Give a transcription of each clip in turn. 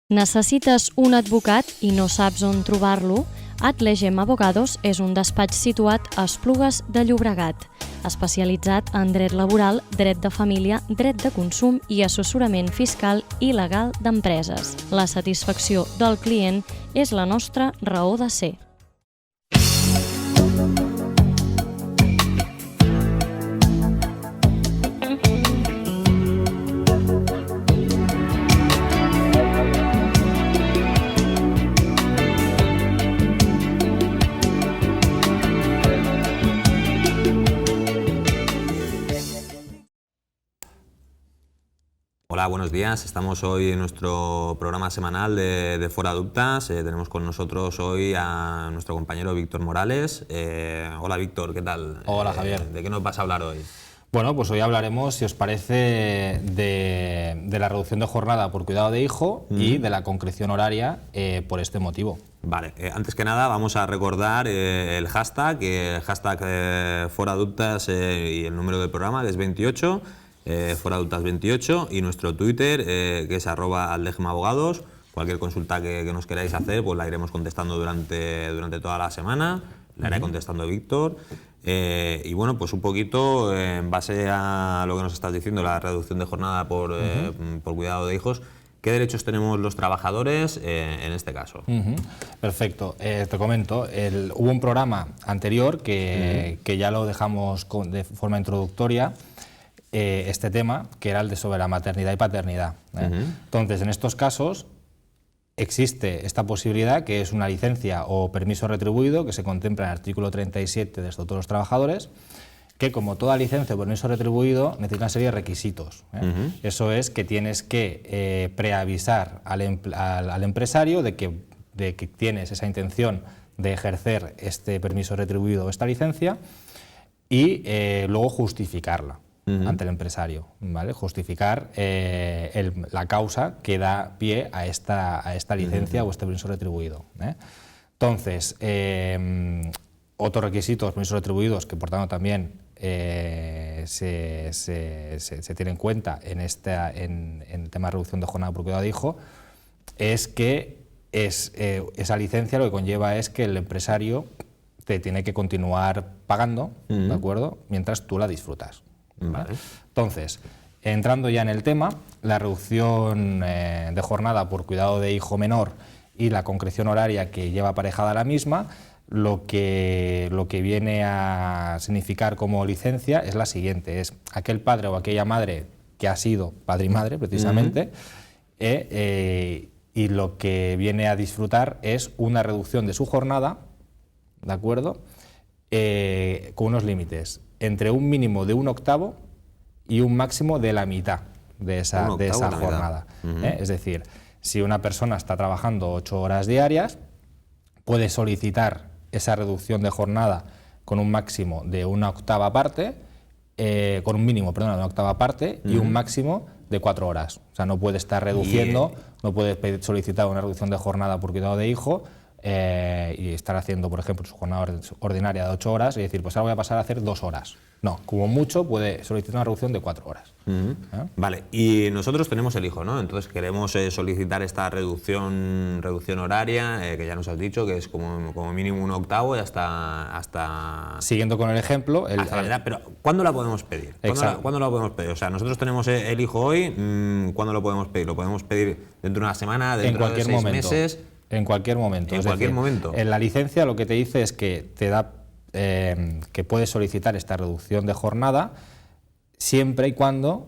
Necessites un advocat i no saps on trobar-lo? Atlegem Abogados és un despatx situat a Esplugues de Llobregat, especialitzat en dret laboral, dret de família, dret de consum i assessorament fiscal i legal d'empreses. La satisfacció del client és la nostra raó de ser. Hola, buenos días. Estamos hoy en nuestro programa semanal de Fora Dubtes. Tenemos con nosotros hoy a nuestro compañero Víctor Morales. Hola Víctor, ¿qué tal? Hola Javier. ¿De qué nos vas a hablar hoy? Bueno, pues hoy hablaremos, si os parece, de la reducción de jornada por cuidado de hijo y de la concreción horaria por este motivo. Vale, antes que nada vamos a recordar el hashtag Fora Dubtes y el número del programa, que es 28. Fora Dubtes 28, y nuestro Twitter, que es @aldegemabogados. Cualquier consulta que nos queráis hacer, pues la iremos contestando durante toda la semana, la irá contestando Víctor. Y bueno, pues un poquito en base a lo que nos estás diciendo, la reducción de jornada por cuidado de hijos, ¿qué derechos tenemos los trabajadores en este caso? Perfecto, te comento, hubo un programa anterior que ya lo dejamos de forma introductoria, este tema, que era el de sobre la maternidad y paternidad. Entonces, en estos casos existe esta posibilidad, que es una licencia o permiso retribuido, que se contempla en el artículo 37 del Estatuto de los Trabajadores, que como toda licencia o permiso retribuido necesita una serie de requisitos. Eso es que tienes que preavisar al empresario de que tienes esa intención de ejercer este permiso retribuido o esta licencia y luego justificarla ante el empresario, ¿vale? Justificar la causa que da pie a esta licencia o este permiso retribuido. Entonces, otros requisitos, permisos retribuidos, que por tanto también se tiene en cuenta en el tema de reducción de jornada por cuidado de hijo, es que esa licencia lo que conlleva es que el empresario te tiene que continuar pagando, ¿de acuerdo?, mientras tú la disfrutas. Vale. Entonces, entrando ya en el tema, la reducción de jornada por cuidado de hijo menor y la concreción horaria que lleva aparejada la misma, lo que viene a significar como licencia es la siguiente: es aquel padre o aquella madre que ha sido padre y madre precisamente, y lo que viene a disfrutar es una reducción de su jornada, ¿de acuerdo?, con unos límites entre un mínimo de 1/8 y un máximo de la mitad de esa jornada. Es decir, si una persona está trabajando 8 horas diarias, puede solicitar esa reducción de jornada con un máximo de 1/8 parte, con un mínimo, perdón, de 1/8 parte y un máximo de 4 horas. O sea, no puede estar reduciendo, no puede solicitar una reducción de jornada por cuidado de hijo y estar haciendo, por ejemplo, su jornada ordinaria de 8 horas y decir, pues ahora voy a pasar a hacer 2 horas. No, como mucho puede solicitar una reducción de 4 horas. Vale, y nosotros tenemos el hijo, ¿no? Entonces queremos solicitar esta reducción horaria, que ya nos has dicho, que es como mínimo 1/8 y hasta... Siguiendo con el ejemplo... hasta la edad, pero ¿cuándo la podemos pedir? ¿Cuándo la podemos pedir? O sea, nosotros tenemos el hijo hoy, ¿cuándo lo podemos pedir? ¿Lo podemos pedir dentro de una semana, dentro de 6 meses? En cualquier momento. En cualquier momento. En la licencia lo que te dice es que te da que puedes solicitar esta reducción de jornada siempre y cuando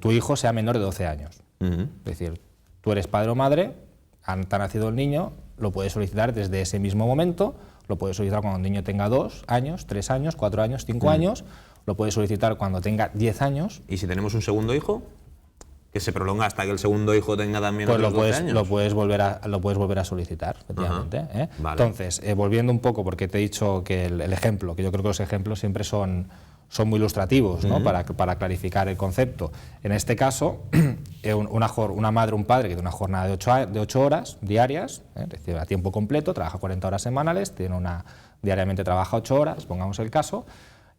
tu hijo sea menor de 12 años. Es decir, tú eres padre o madre, te ha nacido el niño, lo puedes solicitar desde ese mismo momento, lo puedes solicitar cuando el niño tenga 2 años, 3 años, 4 años, 5 años, lo puedes solicitar cuando tenga 10 años. ¿Y si tenemos un segundo hijo? ¿Que se prolonga hasta que el segundo hijo tenga también otros 12 años? Lo puedes volver a solicitar, efectivamente. Vale. Entonces, volviendo un poco, porque te he dicho que el ejemplo, que yo creo que los ejemplos siempre son muy ilustrativos, ¿no? Para clarificar el concepto. En este caso, una madre o un padre que tiene una jornada de 8 horas diarias, es decir, a tiempo completo, trabaja 40 horas semanales, diariamente trabaja 8 horas, pongamos el caso,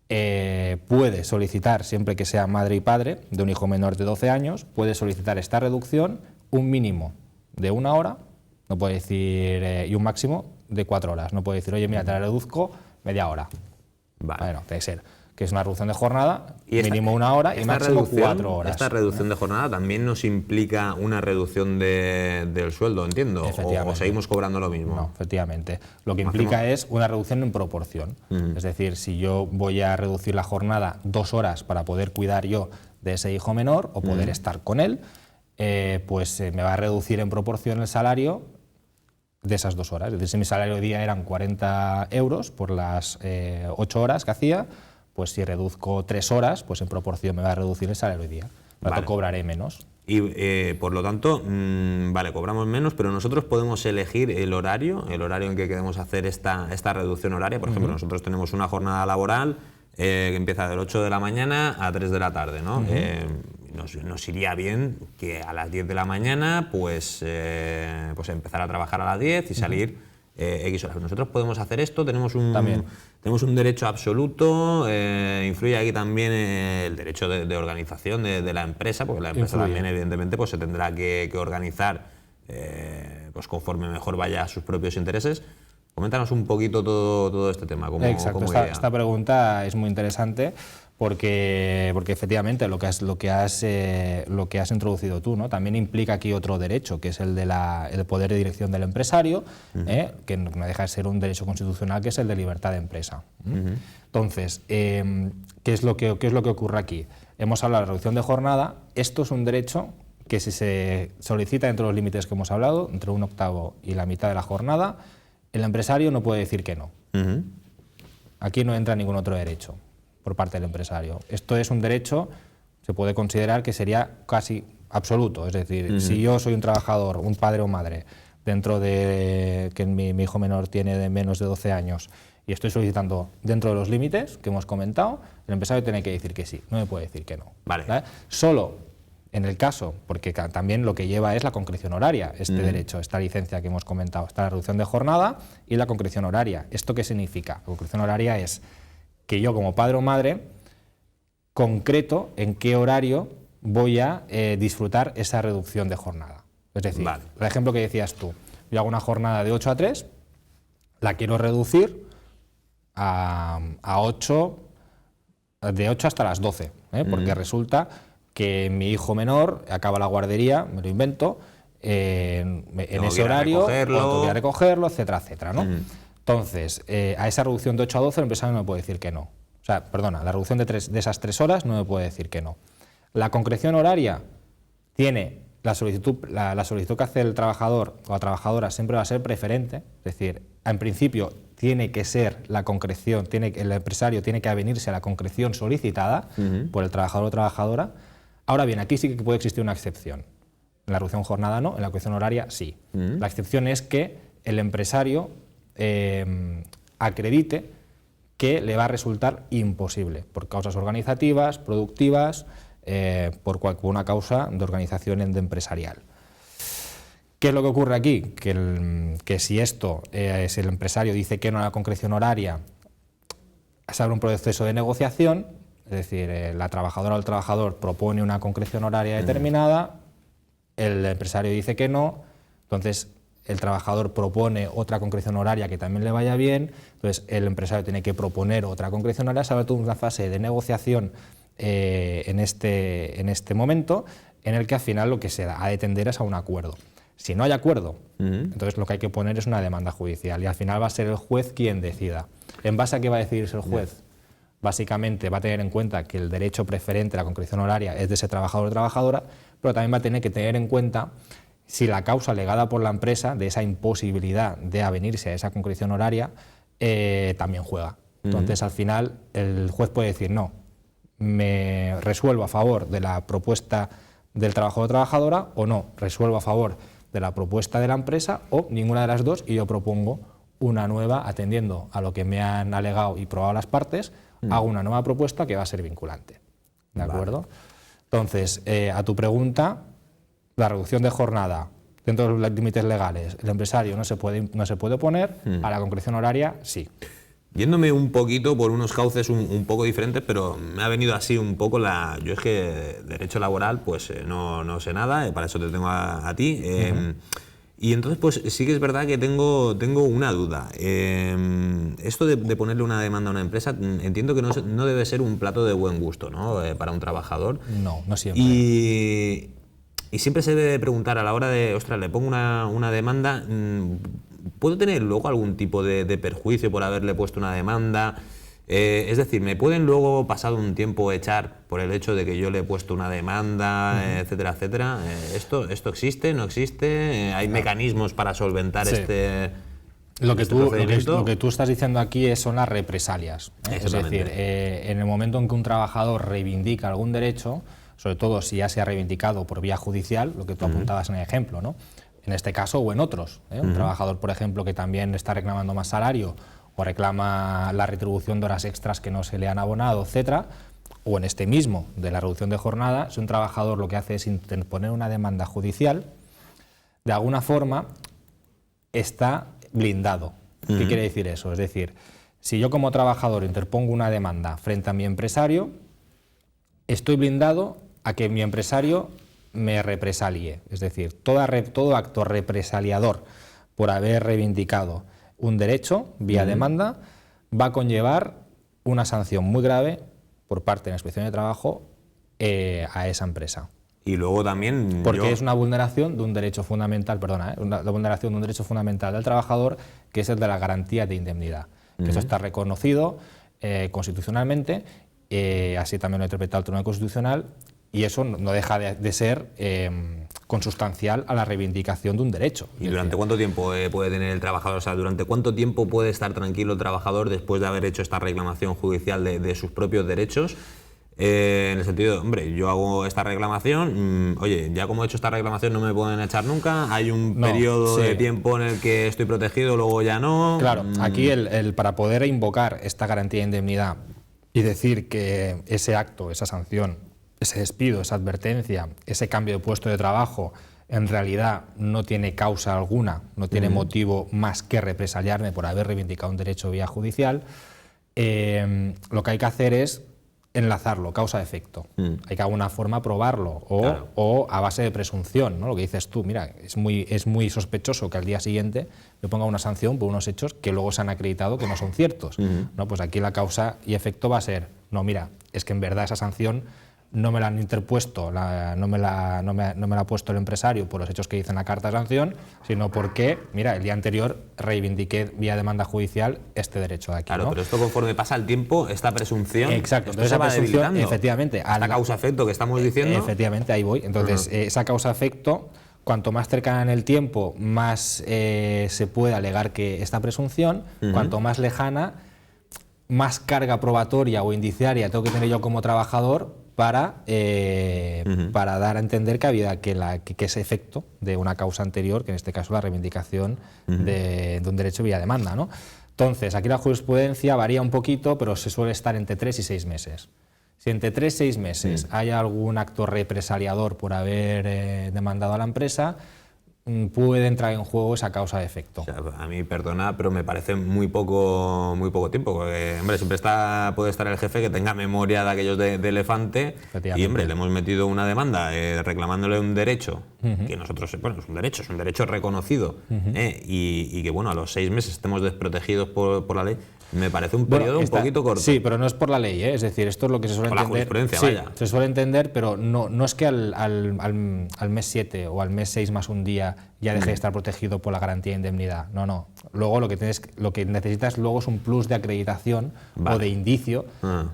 puede solicitar, siempre que sea madre y padre de un hijo menor de 12 años, puede solicitar esta reducción un mínimo de 1 hora, no puede decir, y un máximo de 4 horas. No puede decir, oye, mira, te la reduzco media hora. Vale. Bueno, tiene que ser que es una reducción de jornada, Y mínimo 1 hora y máximo 4 horas. Esta reducción de jornada también nos implica una reducción del sueldo, entiendo, o seguimos cobrando lo mismo. No, efectivamente. Lo que implica es una reducción en proporción. Es decir, si yo voy a reducir la jornada 2 horas para poder cuidar yo de ese hijo menor o poder estar con él, pues me va a reducir en proporción el salario de esas 2 horas. Es decir, si mi salario de día eran 40 euros por las 8 horas que hacía, pues si reduzco 3 horas, pues en proporción me va a reducir el salario de día. Por lo tanto, cobraré menos. Y por lo tanto, vale, cobramos menos, pero nosotros podemos elegir el horario en que queremos hacer esta reducción horaria. Por ejemplo, nosotros tenemos una jornada laboral que empieza del 8 de la mañana a 3 de la tarde, ¿no? Nos iría bien que a las 10 de la mañana pues empezar a trabajar a las 10 y salir X horas. Nosotros podemos hacer esto, tenemos un derecho absoluto, influye aquí también el derecho de organización de la empresa, porque la empresa también evidentemente pues se tendrá que organizar pues conforme mejor vaya a sus propios intereses. Coméntanos un poquito todo este tema. Exacto, esta pregunta es muy interesante porque efectivamente lo que has introducido tú, ¿no? También implica aquí otro derecho, que es el el poder de dirección del empresario, que no deja de ser un derecho constitucional, que es el de libertad de empresa. Entonces, ¿qué es lo que ocurre aquí? Hemos hablado de la reducción de jornada. Esto es un derecho que, si se solicita dentro de los límites que hemos hablado, entre 1/8 y la mitad de la jornada, el empresario no puede decir que no. Aquí no entra ningún otro derecho por parte del empresario. Esto es un derecho, se puede considerar que sería casi absoluto. Es decir, si yo soy un trabajador, un padre o madre, dentro de que mi hijo menor tiene de menos de 12 años y estoy solicitando dentro de los límites que hemos comentado, el empresario tiene que decir que sí, no me puede decir que no. Vale. Solo en el caso, porque también lo que lleva es la concreción horaria, este derecho, esta licencia que hemos comentado, está la reducción de jornada y la concreción horaria. ¿Esto qué significa? La concreción horaria es que yo, como padre o madre, concreto en qué horario voy a disfrutar esa reducción de jornada. Es decir, el ejemplo que decías tú, yo hago una jornada de 8 a 3, la quiero reducir a 8, de 8 hasta las 12, porque resulta que mi hijo menor acaba la guardería, me lo invento, en ese horario, voy a recogerlo, etcétera, etcétera, ¿no? Entonces, a esa reducción de 8 a 12 el empresario no me puede decir que no. O sea, perdona, la reducción de esas 3 horas no me puede decir que no. La concreción horaria tiene la solicitud que hace el trabajador o la trabajadora siempre va a ser preferente, es decir, en principio tiene que ser la concreción, el empresario tiene que avenirse a la concreción solicitada por el trabajador o trabajadora. Ahora bien, aquí sí que puede existir una excepción. En la reducción jornada no, en la concreción horaria sí. La excepción es que el empresario acredite que le va a resultar imposible por causas organizativas, productivas, por una causa de organización empresarial. ¿Qué es lo que ocurre aquí? Que si si el empresario dice que no a la concreción horaria, se abre un proceso de negociación, es decir, la trabajadora o el trabajador propone una concreción horaria determinada, el empresario dice que no, entonces el trabajador propone otra concreción horaria que también le vaya bien, entonces el empresario tiene que proponer otra concreción horaria, se abre toda una fase de negociación en este momento, en el que al final lo que se ha de tender es a un acuerdo. Si no hay acuerdo, entonces lo que hay que poner es una demanda judicial y al final va a ser el juez quien decida. ¿En base a qué va a decidirse el juez? Básicamente va a tener en cuenta que el derecho preferente a la concreción horaria es de ese trabajador o trabajadora, pero también va a tener que tener en cuenta si la causa alegada por la empresa de esa imposibilidad de avenirse a esa concreción horaria también juega. Entonces, al final, el juez puede decir no, me resuelvo a favor de la propuesta del trabajador o trabajadora, o no, resuelvo a favor de la propuesta de la empresa, o ninguna de las dos, y yo propongo una nueva, atendiendo a lo que me han alegado y probado las partes, hago una nueva propuesta que va a ser vinculante. ¿De acuerdo? Entonces, a tu pregunta, la reducción de jornada dentro de los límites legales, el empresario no se puede oponer, a la concreción horaria sí. Yéndome un poquito por unos cauces un poco diferentes, pero me ha venido así un poco la... Yo es que derecho laboral pues no sé nada, para eso te tengo a ti. Y entonces pues sí que es verdad que tengo una duda. Esto de ponerle una demanda a una empresa, entiendo que no debe ser un plato de buen gusto, ¿no? Para un trabajador. No siempre. Y siempre se debe preguntar a la hora de, ostras, le pongo una demanda, ¿puedo tener luego algún tipo de perjuicio por haberle puesto una demanda? Es decir, ¿me pueden luego, pasado un tiempo, echar por el hecho de que yo le he puesto una demanda, etcétera, etcétera? ¿Esto existe? ¿No existe? ¿Hay mecanismos para solventar este procedimiento? Lo que tú estás diciendo aquí son las represalias. Es decir, en el momento en que un trabajador reivindica algún derecho, sobre todo si ya se ha reivindicado por vía judicial, lo que tú apuntabas en el ejemplo, ¿no? En este caso o en otros. Un trabajador, por ejemplo, que también está reclamando más salario o reclama la retribución de horas extras que no se le han abonado, etcétera, o en este mismo de la reducción de jornada, si un trabajador lo que hace es interponer una demanda judicial, de alguna forma está blindado. ¿Qué quiere decir eso? Es decir, si yo como trabajador interpongo una demanda frente a mi empresario, estoy blindado a que mi empresario me represalie. Es decir, todo acto represaliador por haber reivindicado un derecho vía demanda va a conllevar una sanción muy grave por parte de la Inspección de Trabajo a esa empresa. Y luego también... Porque es una vulneración de un derecho fundamental, la vulneración de un derecho fundamental del trabajador, que es el de la garantía de indemnidad. Que eso está reconocido constitucionalmente, así también lo ha interpretado el Tribunal Constitucional, y eso no deja de ser consustancial a la reivindicación de un derecho. ¿Y durante cuánto tiempo puede tener el trabajador? O sea, ¿durante cuánto tiempo puede estar tranquilo el trabajador después de haber hecho esta reclamación judicial de sus propios derechos? En el sentido de, hombre, yo hago esta reclamación, oye, ya como he hecho esta reclamación no me pueden echar nunca, hay un periodo de tiempo en el que estoy protegido, luego ya no... Claro, aquí para poder invocar esta garantía de indemnidad y decir que ese acto, esa sanción, ese despido, esa advertencia, ese cambio de puesto de trabajo, en realidad no tiene causa alguna, no tiene motivo más que represaliarme por haber reivindicado un derecho vía judicial, lo que hay que hacer es enlazarlo, causa-efecto. Hay que de alguna forma probarlo o a base de presunción, ¿no? Lo que dices tú, mira, es muy sospechoso que al día siguiente me ponga una sanción por unos hechos que luego se han acreditado que no son ciertos. ¿No? Pues aquí la causa y efecto va a ser, no, mira, es que en verdad esa sanción no me la han interpuesto, no me la ha puesto el empresario por los hechos que dice en la carta de sanción, sino porque, mira, el día anterior reivindiqué vía demanda judicial este derecho de aquí. Claro, ¿no? pero esto conforme pasa el tiempo, esta presunción, exacto, esto se va debilitando. Efectivamente. Esta causa-efecto que estamos diciendo. Efectivamente, ahí voy. Entonces, esa causa-efecto, cuanto más cercana en el tiempo, más se puede alegar que esta presunción, cuanto más lejana, más carga probatoria o indiciaria tengo que tener yo como trabajador para dar a entender que ese efecto de una causa anterior, que en este caso la reivindicación de un derecho vía demanda, ¿no? Entonces, aquí la jurisprudencia varía un poquito, pero se suele estar entre 3 y 6 meses. Si entre 3 y 6 meses hay algún acto represaliador por haber demandado a la empresa, puede entrar en juego esa causa de efecto. O sea, a mí, perdona, pero me parece muy poco tiempo, porque, hombre, siempre puede estar el jefe que tenga memoria de aquellos de elefante y, hombre, le hemos metido una demanda reclamándole un derecho, que nosotros, bueno, es un derecho reconocido, y que, bueno, a los 6 meses estemos desprotegidos por la ley. Me parece un periodo un poquito corto. Sí, pero no es por la ley, es decir, esto es lo que se suele entender. La jurisprudencia, vaya. Se suele entender, pero no es que al mes 7 o al mes 6 más un día ya deje de estar protegido por la garantía de indemnidad. No. Luego lo que necesitas luego es un plus de acreditación o de indicio,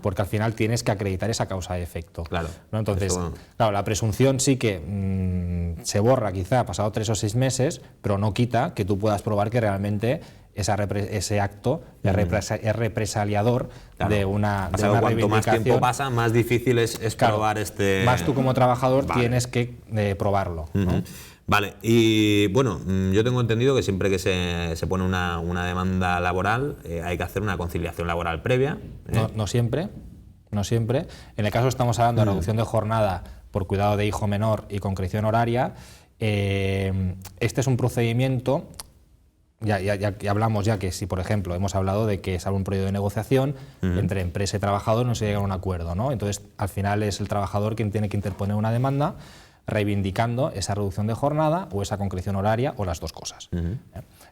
porque al final tienes que acreditar esa causa de efecto. Claro. ¿No? Entonces, claro, la presunción sí que se borra quizá pasado 3 o 6 meses, pero no quita que tú puedas probar que realmente ese acto es represaliador de una reivindicación. Cuanto más tiempo pasa, más difícil es probar este... Más tú como trabajador tienes que probarlo, ¿no? Vale, y bueno, yo tengo entendido que siempre que se pone una demanda laboral hay que hacer una conciliación laboral previa. No siempre. En el caso estamos hablando de reducción de jornada por cuidado de hijo menor y concreción horaria. Este es un procedimiento ya hablamos ya que si, por ejemplo, hemos hablado de que es algún periodo de negociación entre empresa y trabajador, no se llega a un acuerdo, ¿no? Entonces, al final es el trabajador quien tiene que interponer una demanda reivindicando esa reducción de jornada o esa concreción horaria o las dos cosas.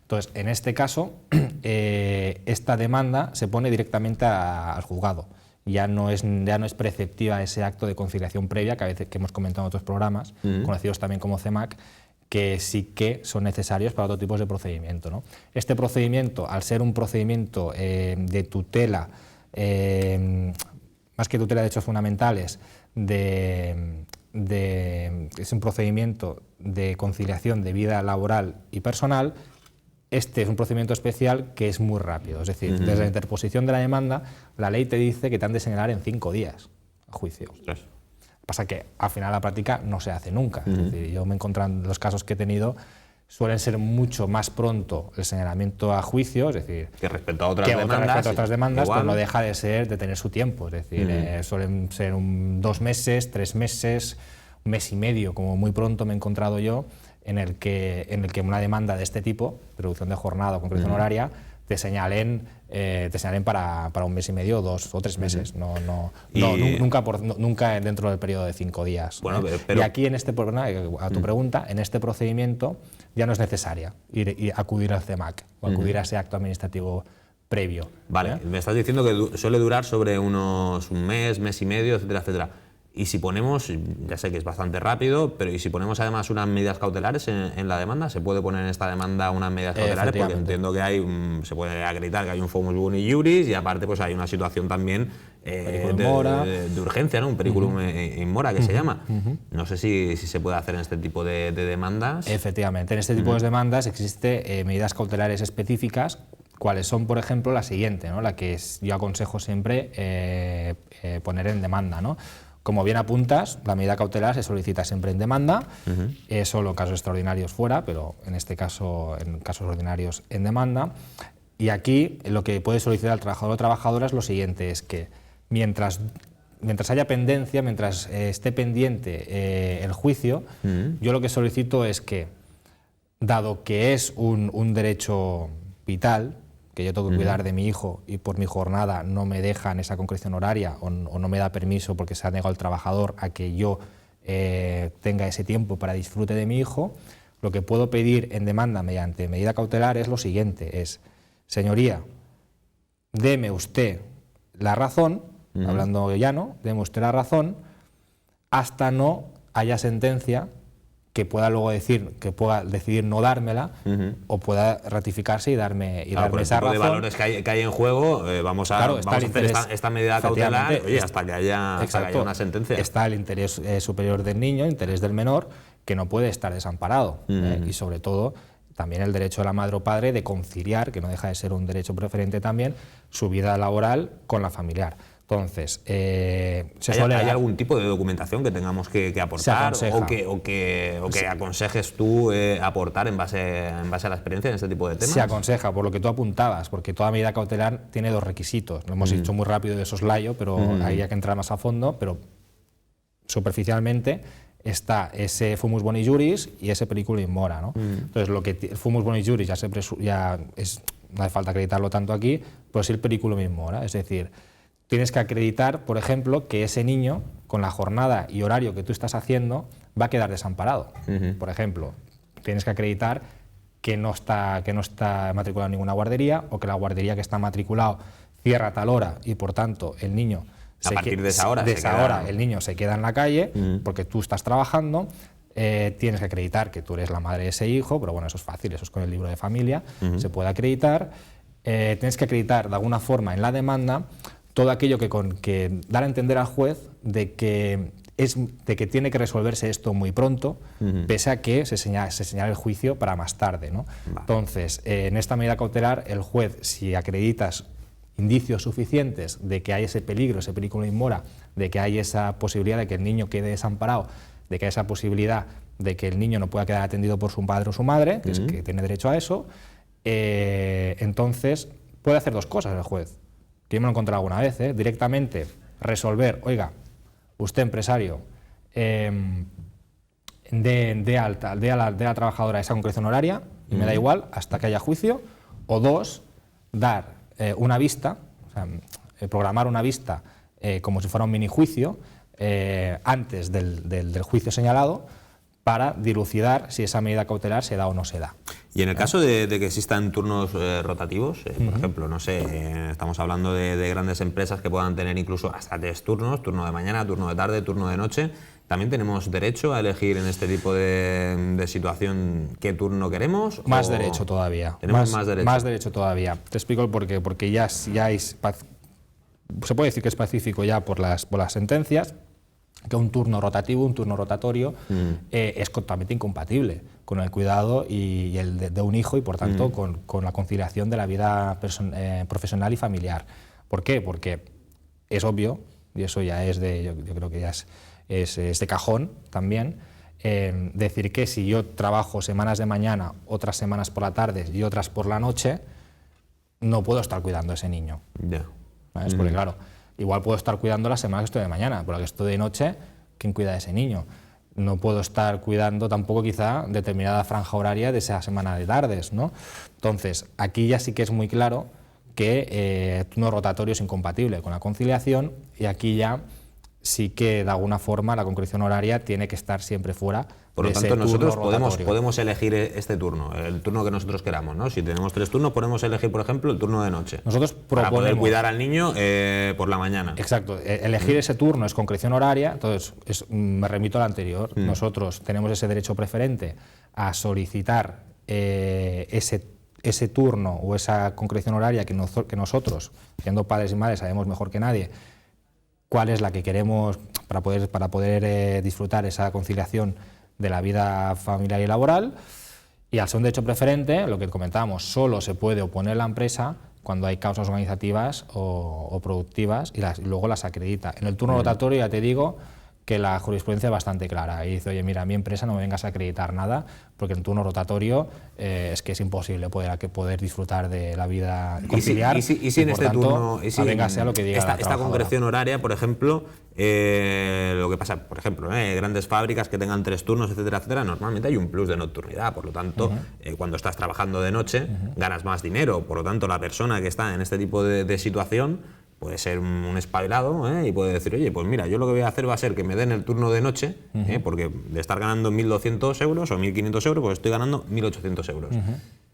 Entonces, en este caso, esta demanda se pone directamente al juzgado. Ya no es preceptiva ese acto de conciliación previa que a veces que hemos comentado en otros programas, conocidos también como CEMAC, que sí que son necesarios para otro tipo de procedimiento, ¿no? Este procedimiento, al ser un procedimiento de tutela, más que tutela de hechos fundamentales, es un procedimiento de conciliación de vida laboral y personal, este es un procedimiento especial que es muy rápido. Es decir, desde la interposición de la demanda, la ley te dice que te han de señalar en 5 días a juicio. Pasa que al final la práctica no se hace nunca. Es decir, yo me he encontrado en los casos que he tenido, suelen ser mucho más pronto el señalamiento a juicio, es decir, que respecto a otras demandas, pues no deja de tener su tiempo. Es decir, suelen ser 2 meses, 3 meses, 1 mes y medio, como muy pronto me he encontrado yo, en el que una demanda de este tipo, de reducción de jornada o concreción horaria, te señalen para 1 mes y medio, 2 o 3 meses, nunca dentro del periodo de 5 días. Bueno, y aquí, en este, a tu pregunta, en este procedimiento ya no es necesaria acudir al CEMAC o acudir a ese acto administrativo previo. Vale, me estás diciendo que suele durar sobre unos 1 mes, mes y medio, etcétera, etcétera. Y si ponemos, ya sé que es bastante rápido, pero ¿y si ponemos además unas medidas cautelares en la demanda? ¿Se puede poner en esta demanda unas medidas cautelares? Porque entiendo que se puede acreditar que hay un fumus boni iuris y aparte pues hay una situación también de urgencia, ¿no? Un periculum in mora que se llama. No sé si se puede hacer en este tipo de demandas. Efectivamente, en este tipo de demandas existen medidas cautelares específicas, cuáles son, por ejemplo, la siguiente, ¿no? La que yo aconsejo siempre poner en demanda, ¿no? Como bien apuntas, la medida cautelar se solicita siempre en demanda, solo en casos extraordinarios fuera, pero en este caso, en casos ordinarios, en demanda. Y aquí lo que puede solicitar el trabajador o trabajadora es lo siguiente, es que mientras haya pendencia, mientras esté pendiente el juicio, yo lo que solicito es que, dado que es un derecho vital, que yo tengo que cuidar de mi hijo y por mi jornada no me dejan esa concreción horaria o no me da permiso porque se ha negado el trabajador a que yo tenga ese tiempo para disfrute de mi hijo, lo que puedo pedir en demanda mediante medida cautelar es lo siguiente, es, señoría, deme usted la razón, hablando llano, deme usted la razón, hasta no haya sentencia que pueda luego decidir no dármela o pueda ratificarse y darme esa razón. De valores que hay en juego, vamos a hacer esta medida cautelar hasta que haya una sentencia. Está el interés superior del niño, el interés del menor, que no puede estar desamparado. Y sobre todo también el derecho de la madre o padre de conciliar, que no deja de ser un derecho preferente también, su vida laboral con la familiar. Entonces, ¿hay algún tipo de documentación que tengamos que aportar o que aconsejes tú aportar en base a la experiencia en este tipo de temas? Se aconseja, por lo que tú apuntabas, porque toda medida cautelar tiene 2 requisitos. Lo hemos dicho muy rápido de soslayo, pero ahí hay que entrar más a fondo, pero superficialmente está ese fumus boni iuris y ese periculum in mora, ¿no? Entonces, el fumus boni iuris no hace falta acreditarlo tanto aquí, pero sí el periculum in mora, es decir, tienes que acreditar, por ejemplo, que ese niño, con la jornada y horario que tú estás haciendo, va a quedar desamparado. Por ejemplo, tienes que acreditar que no está matriculado en ninguna guardería o que la guardería que está matriculado cierra a tal hora y, por tanto, el niño a partir de esa hora, el niño se queda en la calle porque tú estás trabajando. Tienes que acreditar que tú eres la madre de ese hijo, pero bueno, eso es fácil, eso es con el libro de familia, se puede acreditar. Tienes que acreditar de alguna forma en la demanda todo aquello que dar a entender al juez de que tiene que resolverse esto muy pronto, pese a que se señale el juicio para más tarde, ¿no? Entonces, en esta medida cautelar, el juez, si acreditas indicios suficientes de que hay ese peligro, ese periculum in mora, de que hay esa posibilidad de que el niño quede desamparado, de que hay esa posibilidad de que el niño no pueda quedar atendido por su padre o su madre, que tiene derecho a eso, entonces puede hacer 2 cosas el juez. Que yo me lo he encontrado alguna vez, directamente resolver, oiga, usted empresario, dé a la trabajadora esa concreción horaria y me da igual hasta que haya juicio, o dos, dar una vista, o sea, programar una vista como si fuera un mini juicio antes del juicio señalado para dilucidar si esa medida cautelar se da o no se da. Y en el caso de que existan turnos rotativos, por ejemplo, no sé, estamos hablando de grandes empresas que puedan tener incluso hasta 3 turnos, turno de mañana, turno de tarde, turno de noche, ¿también tenemos derecho a elegir en este tipo de situación qué turno queremos? Más derecho todavía. Tenemos más derecho. Más derecho todavía. Te explico el porqué. Porque ya se puede decir que es pacífico ya por las sentencias, que un turno rotativo, un turno rotatorio, es totalmente incompatible con el cuidado y el de un hijo y, por tanto, con la conciliación de la vida profesional y familiar. ¿Por qué? Porque es obvio, y eso ya es yo creo que ya es de cajón también, decir que si yo trabajo semanas de mañana, otras semanas por la tarde y otras por la noche, no puedo estar cuidando a ese niño. Ya. ¿Sabes? Porque claro, igual puedo estar cuidando la semana que estoy de mañana, pero la que estoy de noche, ¿quién cuida de ese niño? No puedo estar cuidando tampoco quizá determinada franja horaria de esa semana de tardes, ¿no? Entonces, aquí ya sí que es muy claro que el turno rotatorio es incompatible con la conciliación y aquí ya sí que de alguna forma la concreción horaria tiene que estar siempre fuera. Por lo tanto, nosotros podemos elegir este turno, el turno que nosotros queramos, ¿no? Si tenemos 3 turnos, podemos elegir, por ejemplo, el turno de noche. Nosotros proponemos, para poder cuidar al niño por la mañana. Exacto. Elegir ese turno es concreción horaria, entonces me remito al anterior. Nosotros tenemos ese derecho preferente a solicitar ese turno o esa concreción horaria que nosotros, siendo padres y madres, sabemos mejor que nadie cuál es la que queremos para poder disfrutar esa conciliación de la vida familiar y laboral. Y al ser un derecho preferente, lo que comentábamos, solo se puede oponer la empresa cuando hay causas organizativas o productivas y luego las acredita. En el turno rotatorio ya te digo que la jurisprudencia es bastante clara y dice, oye, mira, a mi empresa no me vengas a acreditar nada porque en el turno rotatorio es que es imposible poder disfrutar de la vida conciliar. Y si en este turno, avéngase a lo que diga esta concreción horaria, por ejemplo, lo que pasa, por ejemplo, grandes fábricas que tengan 3 turnos, etcétera, etcétera, normalmente hay un plus de nocturnidad, por lo tanto, cuando estás trabajando de noche, ganas más dinero, por lo tanto, la persona que está en este tipo de situación puede ser un espabilado y puede decir, oye, pues mira, yo lo que voy a hacer va a ser que me den el turno de noche, porque de estar ganando 1.200 euros o 1.500 euros, pues estoy ganando 1.800 euros.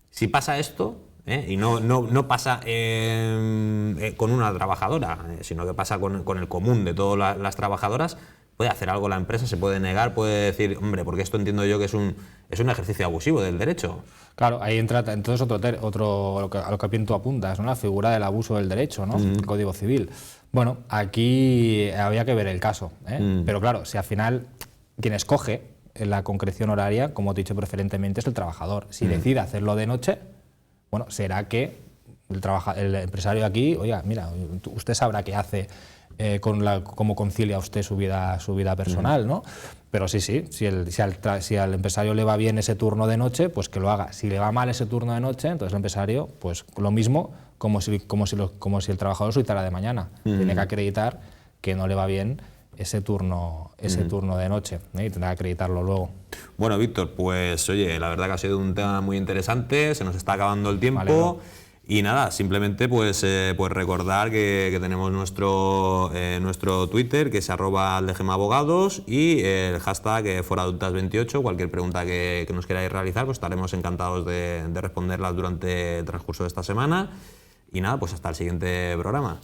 Si pasa esto, y no pasa con una trabajadora, sino que pasa con el común de todas las trabajadoras, puede hacer algo la empresa, se puede negar, puede decir, hombre, porque esto entiendo yo que es un ejercicio abusivo del derecho. Claro, ahí entra entonces a lo que tú apuntas, ¿no? La figura del abuso del derecho, ¿no? El Código Civil. Bueno, aquí había que ver el caso, pero claro, si al final quien escoge la concreción horaria, como te he dicho preferentemente, es el trabajador. Si decide hacerlo de noche, bueno, será que el empresario aquí, oiga, mira, usted sabrá qué hace, cómo concilia usted su vida personal, ¿no? Pero sí, si al empresario le va bien ese turno de noche, pues que lo haga. Si le va mal ese turno de noche, entonces el empresario, pues lo mismo, como si el trabajador solicitara de mañana. Tiene que acreditar que no le va bien ese turno de noche, y tendrá que acreditarlo luego. Bueno, Víctor, pues oye, la verdad que ha sido un tema muy interesante, se nos está acabando el tiempo. Y nada, simplemente pues recordar que tenemos nuestro Twitter, que es @aldegemabogados, y el hashtag foradultas28. Cualquier pregunta que nos queráis realizar, pues estaremos encantados de responderlas durante el transcurso de esta semana. Y nada, pues hasta el siguiente programa.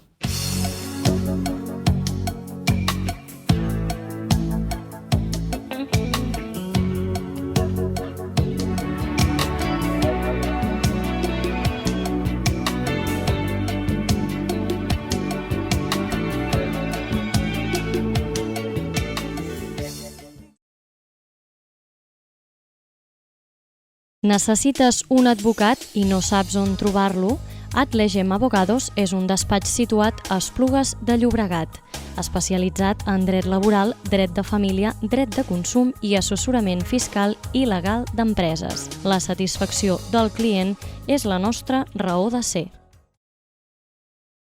Necessites un advocat i no saps on trobar-lo? Atlegem Abogados és un despatx situat a Esplugues de Llobregat, especialitzat en dret laboral, dret de família, dret de consum i assessorament fiscal i legal d'empreses. La satisfacció del client és la nostra raó de ser.